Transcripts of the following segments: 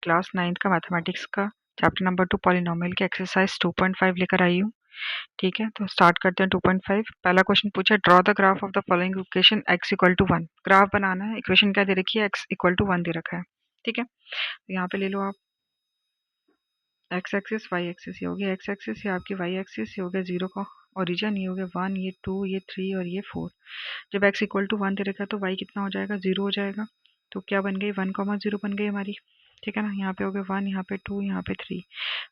Class 9th का mathematics का chapter number 2 polynomial के एक्सरसाइज 2.5 लेकर आई हूँ। ठीक है, तो स्टार्ट करते हैं 2.5। पहला क्वेश्चन पूछा, draw the graph of the following equation x equal to 1। Graph बनाना है, इक्वेशन क्या दे रखी है, x इक्वल टू 1 दे रखा है। ठीक है, तो यहाँ पे ले लो आप x एक्सिस y एक्सिस, ये हो गया x एक्सिस, ये आपकी y एक्सिस, ये हो गया 0 का ओरिजिन, ये हो गया 1, ये 2, ये 3 और ये 4। जब x इक्वल टू 1 दे रखा है तो y कितना हो जाएगा, 0 हो जाएगा। तो क्या बन गई, 1,0 बन गई हमारी। ठीक है ना, यहाँ पे हो गया 1, यहाँ पे 2, यहाँ पे 3।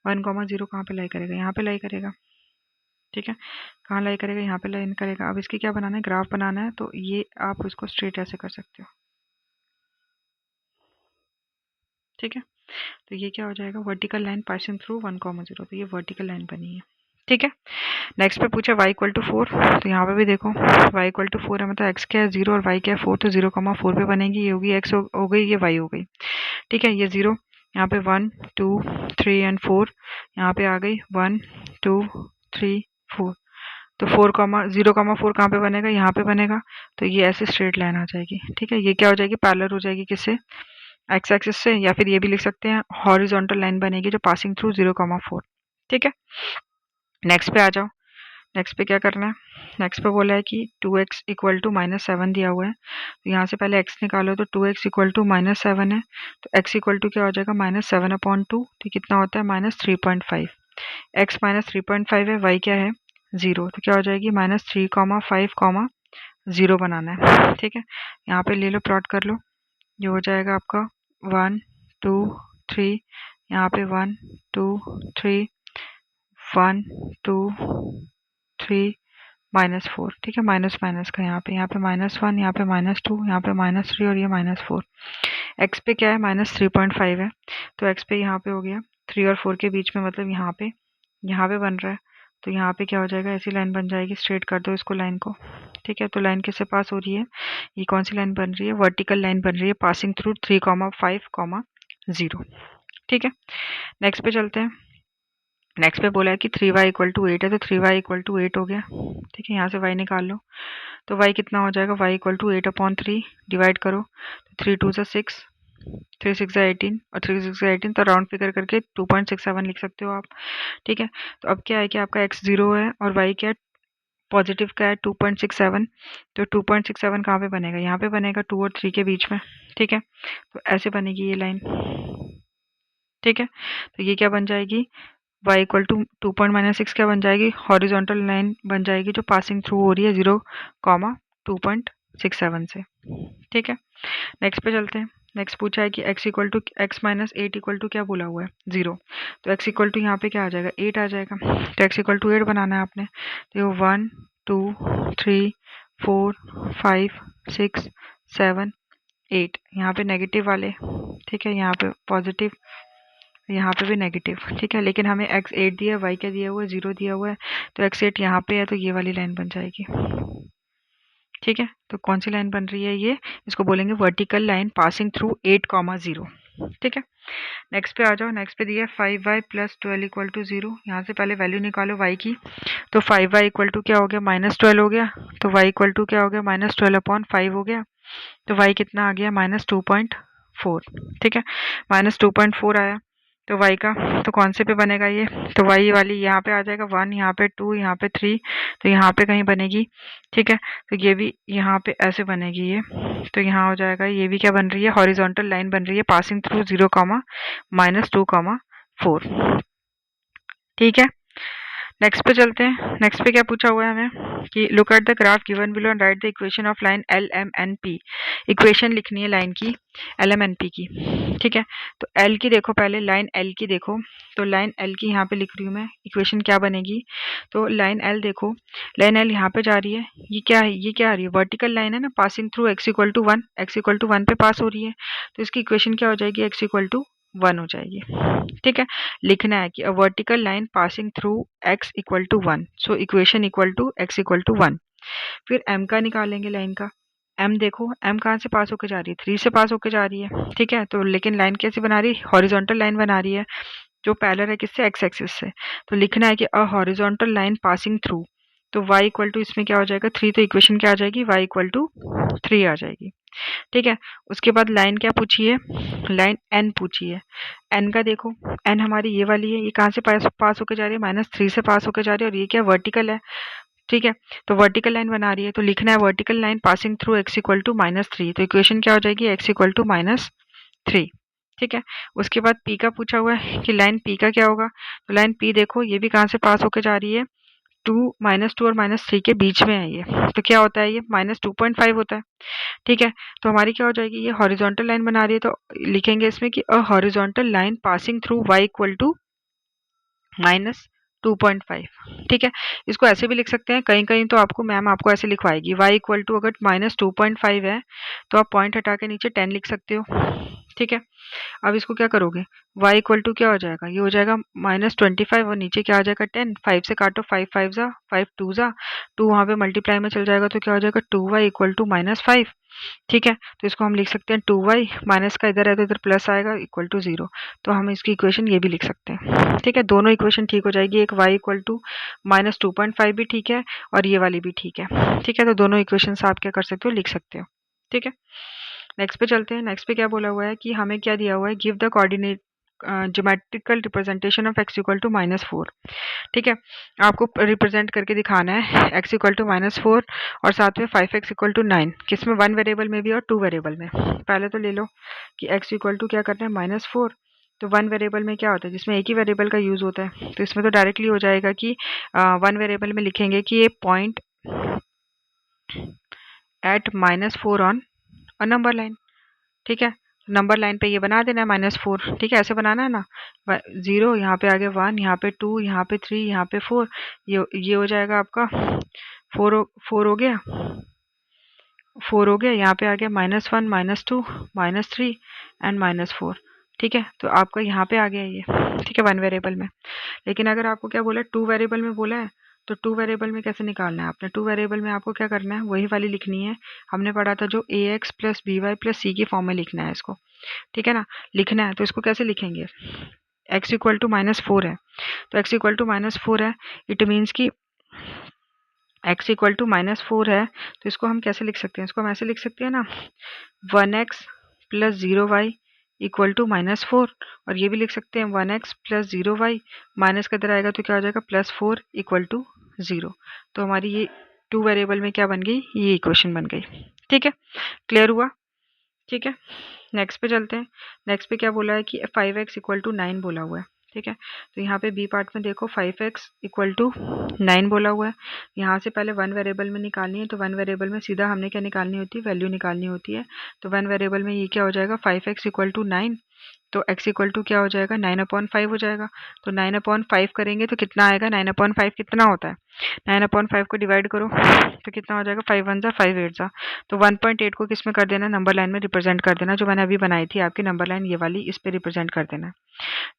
1,0 कहाँ पे लाई करेगा, यहाँ पे लाई करेगा। ठीक है, कहाँ लाई करेगा, यहाँ पे लाई करेगा। अब इसकी क्या बनाना है, ग्राफ बनाना है, तो ये आप इसको स्ट्रेट ऐसे कर सकते हो। ठीक है, तो ये क्या हो जाएगा, वर्टिकल लाइन पासिंग थ्रू 1,0, तो ये वर्टिकल लाइन बनी है। ठीक है, नेक्स्ट पे पूछा y इक्वल टू 4, तो यहाँ पे भी देखो y इक्वल टू 4 है, मतलब x क्या है 0 और y क्या है 4, तो 0,4 पे बनेगी, ये होगी x हो गई, ये y हो गई। ठीक है, ये 0 यहाँ पे 1 2 3 एंड 4 यहाँ पे आ गई 1 2 3 4, तो 0,4 कहाँ पे बनेगा, यहाँ पे बनेगा। तो ये ऐसे स्ट्रेट लाइन आ जाएगी। ठीक है, ये क्या हो जाएगी, पैरेलल हो जाएगी किससे, एक्स एक्सिस से, या फिर ये भी लिख सकते हैं हॉरिजॉन्टल लाइन बनेगी जो पासिंग थ्रू 0,4। ठीक है, नेक्स्ट पे आ जाओ। नेक्स्ट पे क्या करना है, नेक्स्ट पे बोला है कि 2x इक्वल टू -7 दिया हुआ है, तो यहाँ से पहले x निकालो, तो 2x इक्वल टू -7 है, तो x इक्वल टू क्या हो जाएगा, -7/2, तो कितना होता है -3.5। x -3.5 है, y क्या है 0, तो क्या हो जाएगी -3,5, 0 बनाना है। ठीक है, यहाँ पे ले लो, प्लॉट कर लो, ये हो जाएगा आपका 1 2 3, यहाँ पे 1 2 3 1 2 3 -4। ठीक है, माइनस माइनस का यहाँ पे -1, यहाँ पे -2, यहाँ पे -3 और ये -4। एक्स पे क्या है, -3.5 है, तो एक्स पे यहाँ पे हो गया 3 और 4 के बीच में, मतलब यहाँ पे बन रहा है, तो यहाँ पे क्या हो जाएगा, ऐसी लाइन बन जाएगी। स्ट्रेट कर दो इसको लाइन को। ठीक है, तो लाइन किससे पास हो रही है, ये कौन सी लाइन बन रही है, वर्टिकल लाइन बन रही है पासिंग थ्रू 3,5, 0। ठीक है, नेक्स्ट पे चलते हैं। नेक्स्ट पे बोला है कि 3y इक्वल टू 8 है, तो 3y इक्वल टू 8 हो गया। ठीक है, यहाँ से y निकाल लो, तो y कितना हो जाएगा, y इक्वल टू 8/3, डिवाइड करो, तो 3 2 6, 3 6 18 और 3 6 18, तो राउंड फिगर करके 2.67 लिख सकते हो आप। ठीक है, तो अब क्या है कि आपका x 0 है और y क्या है, पॉजिटिव का है 2.67, तो 2.67 कहाँ पे बनेगा, यहाँ पे बनेगा 2 और 3 के बीच में। ठीक है, तो ऐसे बनेगी ये लाइन। ठीक है, तो ये क्या बन जाएगी, y इक्वल टू 2.6 क्या बन जाएगी, हॉरिजॉन्टल लाइन बन जाएगी जो पासिंग थ्रू हो रही है 0,2.67 से। ठीक है, नेक्स्ट पे चलते हैं। नेक्स्ट पूछा है कि x equal to x-8 equal to क्या बोला हुआ है, 0, तो x इक्वल टू यहाँ पे क्या आ जाएगा, 8 आ जाएगा, तो x इक्वल टू 8 बनाना है आपने, तो 1 2 3 4 5 6 7 8, यहाँ पे नेगेटिव वाले। ठीक है, यहाँ पे पॉजिटिव, यहाँ पे भी नेगेटिव। ठीक है, लेकिन हमें x8 दिया है, y क्या दिया हुआ है, 0 दिया हुआ है, तो x8 यहाँ पे है, तो ये वाली लाइन बन जाएगी। ठीक है, तो कौन सी लाइन बन रही है ये, इसको बोलेंगे वर्टिकल लाइन पासिंग थ्रू 8,0। ठीक है, नेक्स्ट पे आ जाओ। नेक्स्ट पे दिया है 5y + 12 इक्वल टू 0, यहाँ से पहले वैल्यू निकालो y की, तो 5y इक्वल टू क्या हो गया, -12 हो गया, तो y इक्वल टू क्या हो गया, -12/5 हो गया, तो y कितना आ गया, -2.4। ठीक है, -2.4 आया, तो y का तो कौन से पे बनेगा ये, तो y वाली यहाँ पे आ जाएगा 1, यहाँ पे 2, यहाँ पे 3, तो यहाँ पे कहीं बनेगी। ठीक है, तो ये भी यहाँ पे ऐसे बनेगी ये, तो यहाँ हो जाएगा, ये भी क्या बन रही है, हॉरिजॉन्टल लाइन बन रही है पासिंग थ्रू 0, -2,4। ठीक है, नेक्स्ट पे चलते हैं। नेक्स्ट पे क्या पूछा हुआ है हमें कि look at the graph given below and write the equation of line L M N P. Equation लिखनी है लाइन की एल एम एन पी की। ठीक है, तो एल की देखो, पहले लाइन एल की देखो, तो लाइन एल की यहाँ पे लिख रही हूँ मैं, इक्वेशन क्या बनेगी, तो लाइन एल देखो, लाइन एल यहाँ पे जा रही है, ये क्या है, ये क्या आ रही है, वर्टिकल लाइन है ना, passing through x equal to 1, x equal to 1 पे पास हो रही है, तो इसकी इक्वेशन क्या हो जाएगी, x इक्वल टू 1 हो जाएगी। ठीक है, लिखना है कि a vertical line passing through x equal to 1, so equation equal to x equal to 1। फिर m का निकालेंगे लाइन का, m देखो, m कहाँ से पास होके जा रही है, 3 से पास होके जा रही है। ठीक है, तो लेकिन लाइन कैसे बना रही है, हॉरिजॉन्टल लाइन बना रही है जो पैरेलल है किससे, x एक्सिस से, तो लिखना है कि a horizontal line passing through, तो y इक्वल टू इसमें क्या हो जाएगा 3, तो इक्वेशन क्या आ जाएगी y इक्वल टू 3 आ जाएगी। ठीक है, उसके बाद लाइन क्या पूछी है, लाइन n पूछी है। n का देखो, n हमारी ये वाली है, ये कहाँ से पास होके जा रही है, -3 से पास होके जा रही है, और ये क्या वर्टिकल है। ठीक है, तो वर्टिकल लाइन बना रही है, तो लिखना है vertical line passing through x equal to -3, तो इक्वेशन क्या हो जाएगी x इक्वल टू -3। ठीक है, उसके बाद p का पूछा हुआ है कि लाइन p का क्या होगा, तो लाइन p देखो ये भी कहाँ से पास होके जा रही है, -2 और -3 के बीच में है ये, तो क्या होता है ये -2.5 होता है। ठीक है, तो हमारी क्या हो जाएगी, ये हॉरिजॉन्टल लाइन बना रही है, तो लिखेंगे इसमें कि a horizontal line passing through y equal to -2.5। ठीक है, इसको ऐसे भी लिख सकते हैं, कहीं कहीं तो आपको मैम आपको ऐसे लिखवाएगी y इक्वल टू, अगर -2.5 है तो आप पॉइंट हटा के नीचे 10 लिख सकते हो। ठीक है, अब इसको क्या करोगे, y इक्वल टू क्या हो जाएगा, ये हो जाएगा -25 और नीचे क्या आ जाएगा 10, 5 से काटो, 5 5 जा 5 2 जा 2, वहाँ पे मल्टीप्लाई में चल जाएगा, तो क्या हो जाएगा 2y इक्वल टू -5। ठीक है, तो इसको हम लिख सकते हैं 2y, माइनस का इधर है तो इधर प्लस आएगा, इक्वल टू 0, तो हम इसकी इक्वेशन ये भी लिख सकते हैं। ठीक है, दोनों इक्वेशन ठीक हो जाएगी, एक y इक्वल टू -2.5 भी ठीक है और ये वाली भी ठीक है। ठीक है, तो दोनों इक्वेशन आप क्या कर सकते हो, लिख सकते हो। ठीक है, नेक्स्ट पे चलते हैं। नेक्स्ट पे क्या बोला हुआ है कि हमें क्या दिया हुआ है, give the coordinate geometrical representation of x equal to -4। ठीक है, आपको रिप्रेजेंट करके दिखाना है x इक्वल टू -4 और साथ में 5x इक्वल टू 9, किसमें 1 वेरिएबल में भी और 2 वेरिएबल में। पहले तो ले लो कि x इक्वल टू क्या करना है -4, तो 1 वेरिएबल में क्या होता है, जिसमें एक ही वेरिएबल का यूज होता है, तो इसमें तो डायरेक्टली हो जाएगा कि 1 वेरिएबल में लिखेंगे कि ये point at -4 on a number line. ठीक है, नंबर लाइन पे ये बना देना है -4। ठीक है, ऐसे बनाना है ना, 0 यहाँ पे आगे 1, यहाँ पे 2, यहाँ पे 3, यहाँ पे 4, ये हो जाएगा आपका 4 हो गया, 4 हो गया, यहाँ पे आ गया -1 -2 -3 एंड -4। ठीक है, तो आपका यहाँ पे आ गया ये। ठीक है, 1 वेरिएबल में। लेकिन अगर आपको क्या बोला है 2 वेरिएबल में बोला है, तो 2 वेरिएबल में कैसे निकालना है आपने, 2 वेरिएबल में आपको क्या करना है, वही वाली लिखनी है, हमने पढ़ा था जो ax plus by plus c की फॉर्म में लिखना है इसको। ठीक है ना, लिखना है, तो इसको कैसे लिखेंगे, x इक्वल टू -4 है, तो x इक्वल टू -4 है, इट मीन्स कि x इक्वल टू -4 है, तो इसको हम कैसे लिख सकते हैं, इसको हम ऐसे लिख सकते हैं ना, 1x plus 0y equal to -4, और ये भी लिख सकते हैं 1x प्लस 0y, माइनस का इधर आएगा तो क्या हो जाएगा +4 इक्वल टू 0। तो हमारी ये 2 वेरिएबल में क्या बन गई, ये इक्वेशन बन गई। ठीक है, क्लियर हुआ। ठीक है, नेक्स्ट पे चलते हैं। नेक्स्ट पे क्या बोला है कि 5x इक्वल टू 9 बोला हुआ है। ठीक है, तो यहाँ पे बी पार्ट में देखो 5x इक्वल टू 9 बोला हुआ है। यहाँ से पहले 1 वेरिएबल में निकालनी है, तो 1 वेरिएबल में सीधा हमने क्या निकालनी होती है, वैल्यू निकालनी होती है। तो 1 वेरिएबल में ये क्या हो जाएगा 5x इक्वल टू 9, तो x इक्वल टू क्या हो जाएगा 9/5 हो जाएगा। तो 9/5 करेंगे तो कितना आएगा, 9/5 कितना होता है, 9/5 को डिवाइड करो तो कितना हो जाएगा, 5 1 जा 5 8 जा, तो 1.8 को किस में कर देना, नंबर लाइन में रिप्रेजेंट कर देना, जो मैंने अभी बनाई थी आपकी नंबर लाइन ये वाली, इस पे रिप्रेजेंट कर देना।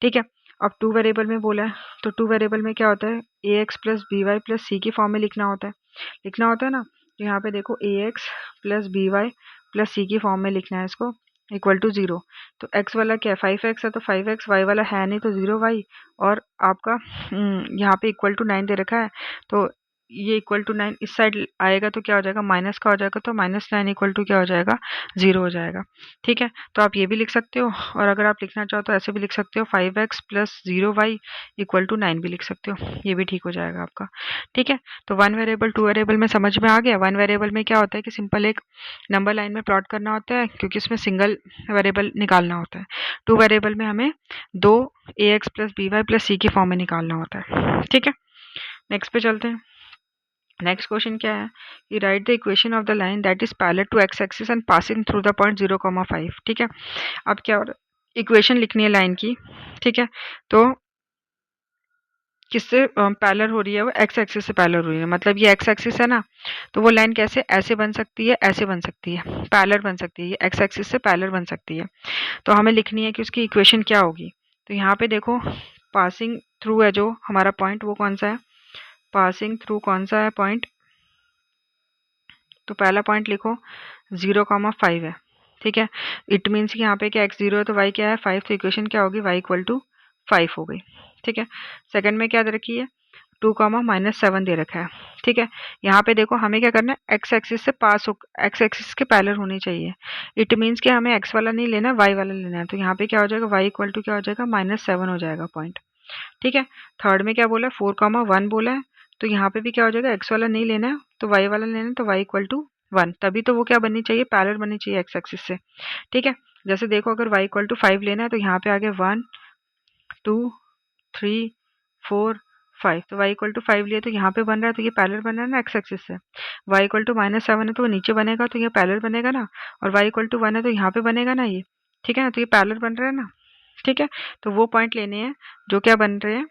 ठीक है, अब 2 वेरिएबल में बोला है, तो 2 वेरिएबल में क्या होता है, ax plus by plus c की फॉर्म में लिखना होता है ना। तो यहाँ पे देखो ax plus by plus c की फॉर्म में लिखना है इसको, इक्वल टू 0। तो x वाला क्या है 5x है, तो 5x, y वाला है नहीं तो 0y, और आपका यहाँ पे इक्वल टू 9 दे रखा है, तो ये इक्वल टू 9 इस साइड आएगा तो क्या हो जाएगा, माइनस का हो जाएगा, तो -9 इक्वल टू क्या हो जाएगा, 0 हो जाएगा। ठीक है, तो आप ये भी लिख सकते हो, और अगर आप लिखना चाहो तो ऐसे भी लिख सकते हो, 5x plus 0y equal to 9 भी लिख सकते हो, ये भी ठीक हो जाएगा आपका। ठीक है, तो 1 वेरिएबल 2 वेरिएबल में समझ में आ गया। 1 वेरिएबल में क्या होता है कि सिंपल एक नंबर लाइन में प्लॉट करना होता है, क्योंकि इसमें सिंगल वेरिएबल निकालना होता है। 2 वेरिएबल में हमें 2 ax plus by plus c की फॉर्म में निकालना होता है। ठीक है, नेक्स्ट पे चलते हैं। नेक्स्ट क्वेश्चन क्या है कि write the equation of the line that is parallel to x axis and passing through the point 0,5। ठीक है, अब क्या हो रहा है, इक्वेशन लिखनी है लाइन की। ठीक है, तो किससे पैरेलल हो रही है, वो एक्स एक्सिस से पैरेलल हो रही है, मतलब ये एक्स एक्सिस है ना, तो वो लाइन कैसे ऐसे बन सकती है, ऐसे बन सकती है, पैरेलल बन सकती है, ये एक्स एक्सिस से पैरेलल बन सकती है। तो हमें लिखनी है कि उसकी इक्वेशन क्या होगी। तो यहाँ पे देखो पासिंग थ्रू है जो हमारा पॉइंट, वो कौन सा है, पासिंग थ्रू कौन सा है पॉइंट, तो पहला पॉइंट लिखो 0,5 है। ठीक है, इट मीन्स कि यहाँ पे क्या x 0 है तो y क्या है 5, तो इक्वेशन क्या होगी y इक्वल टू 5 हो गई। ठीक है, सेकंड में क्या दे रखी है 2, -7 दे रखा है। ठीक है, यहाँ पे देखो हमें क्या करना है, एक्स एक्सिस से पास हो, एक्स एक्सिस के पैरेलल होनी चाहिए। इट मीन्स कि हमें एक्स वाला नहीं लेना, वाई वाला लेना है। तो यहाँ पे क्या हो जाएगा, वाई इक्वल टू क्या हो जाएगा, -7 हो जाएगा पॉइंट। ठीक है, थर्ड में क्या बोला है, 4, 1 बोला है। तो यहाँ पे भी क्या हो जाएगा, एक्स वाला नहीं लेना है तो वाई वाला लेना है, तो वाई इक्वल टू 1, तभी तो वो क्या बननी चाहिए, पैरेलल बननी चाहिए एक्स एक्सिस से। ठीक है, जैसे देखो अगर वाई इक्वल टू 5 लेना है तो यहाँ पे आगे 1, 2, 3, 4, 5, तो y इक्वल टू 5 लिया तो यहाँ पे बन रहा है, तो ये पैरेलल बन रहा है ना एक्स एक्सिस से। y इक्वल टू -7 है तो वो नीचे बनेगा, तो ये पैरेलल बनेगा ना। और y इक्वल टू 1 है तो यहाँ पे बनेगा ना ये। ठीक है ना, तो ये पैरेलल बन रहा है ना। ठीक है, तो वो पॉइंट लेने हैं जो क्या बन रहे हैं,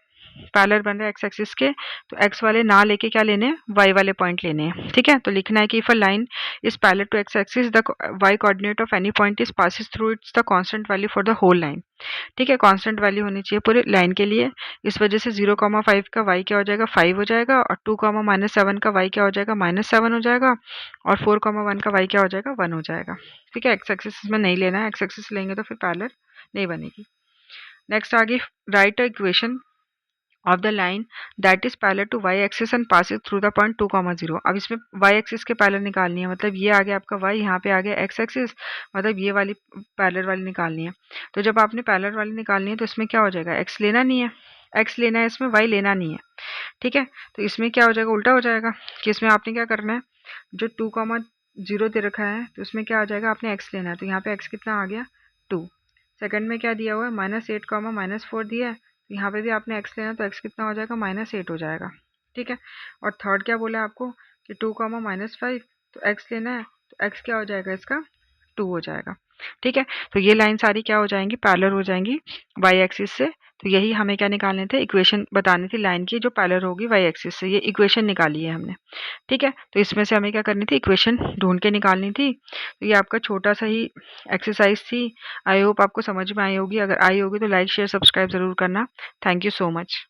पैरेलल बन रहे हैं एक्स एक्सिस के। तो एक्स वाले ना लेके क्या लेने हैं, वाई वाले पॉइंट लेने हैं। ठीक है, तो लिखना है कि if a line is parallel to x axis the y coordinate of any point is passes through it's the constant value for the whole line. ठीक है, कांस्टेंट वैल्यू होनी चाहिए पूरे लाइन के लिए। इस वजह से 0,5 का y क्या हो जाएगा, 5 हो जाएगा। और 2, -7 का y क्या हो जाएगा, -7 हो जाएगा। और 4, 1 का y क्या हो जाएगा, 1 हो जाएगा। ठीक है, एक्स एक्सिस में नहीं लेना है, एक्स एक्सिस लेंगे तो फिर पैरेलल नहीं बनेगी। नेक्स्ट आगे, write a equation of the line that is parallel to y axis and passes through the point 2, 0। अब इसमें y एक्सिस के पैरेलल निकालनी है, मतलब ये आ गया आपका y, यहाँ पे आ गया x एक्सिस, मतलब ये वाली पैरेलल वाली निकालनी है। तो जब आपने पैरेलल वाली निकालनी है तो इसमें क्या हो जाएगा, x लेना नहीं है, x लेना है इसमें, y लेना नहीं है। ठीक है, तो इसमें क्या हो जाएगा, उल्टा हो जाएगा कि इसमें आपने क्या करना है, जो 2, 0 दे रखा है तो उसमें क्या आ जाएगा, आपने x लेना है। तो यहाँ पे x कितना आ गया, 2। सेकंड में क्या दिया हुआ है, -8, -4 दिया है। तो यहाँ पे भी आपने x लेना है तो x कितना हो जाएगा, -8 हो जाएगा। ठीक है, और थर्ड क्या बोला है आपको कि 2, -5, तो x लेना है तो x क्या हो जाएगा इसका, 2 हो जाएगा। ठीक है, तो ये लाइन सारी क्या हो जाएंगी, पैरेलल हो जाएंगी y एक्सिस से। तो यही हमें क्या निकालने थे, इक्वेशन बतानी थी लाइन की जो पैरेलल होगी y एक्सिस से। ये इक्वेशन निकाली है हमने। ठीक है, तो इसमें से हमें क्या करनी थी, इक्वेशन ढूंढ के निकालनी थी। तो ये आपका छोटा सा ही एक्सरसाइज थी। आई होप आपको समझ में आई होगी। अगर आई होगी तो लाइक शेयर सब्सक्राइब ज़रूर करना। Thank you so much.